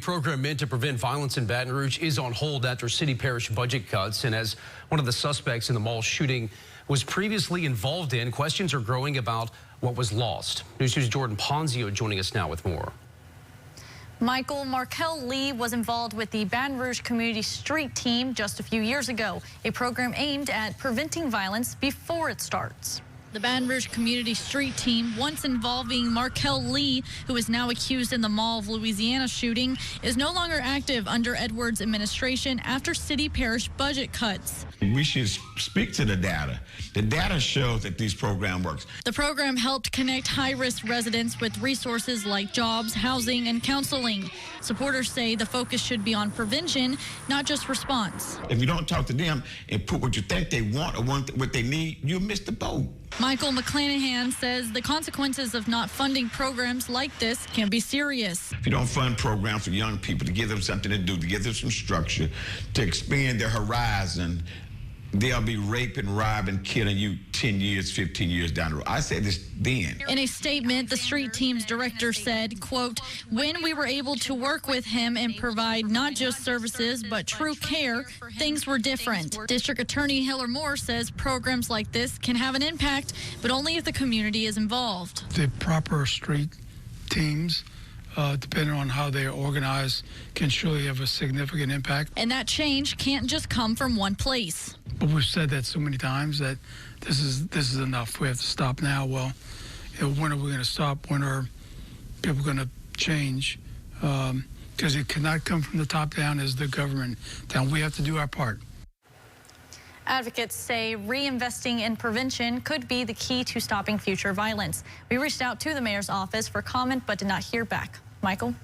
Program meant to prevent violence in Baton Rouge is on hold after city-parish budget cuts, and as one of the suspects in the mall shooting was previously involved in, questions are growing about what was lost. News 2's Jordan Ponzio joining us now with more. Markel Lee was involved with the Baton Rouge Community Street Team just a few years ago, a program aimed at preventing violence before it starts. The Baton Rouge Community Street Team, once involving Markel Lee, who is now accused in the Mall of Louisiana shooting, is no longer active under Edwards' administration after city-parish budget cuts. We should speak to the data. The data shows that these programs work. The program helped connect high-risk residents with resources like jobs, housing, and counseling. Supporters say the focus should be on prevention, not just response. If you don't talk to them and put what you think they want or what they need, you'll miss the boat. Michael McClanahan says the consequences of not funding programs like this can be serious. If you don't fund programs for young people to give them something to do, to give them some structure, to expand their horizon, they'll be raping, robbing, killing you 10 years, 15 years down the road. I said this then. In a statement, the street team's director said, quote, "When we were able to work with him and provide not just services, but true care, things were different." District Attorney Hiller Moore says programs like this can have an impact, but only if the community is involved. The proper street teams, depending on how they are organized, can surely have a significant impact. And that change can't just come from one place. But we've said that so many times that this is enough. We have to stop now. Well, when are we going to stop? When are people going to change? Because it cannot come from the top down as the government down. We have to do our part. Advocates say reinvesting in prevention could be the key to stopping future violence. We reached out to the mayor's office for comment but did not hear back. Michael?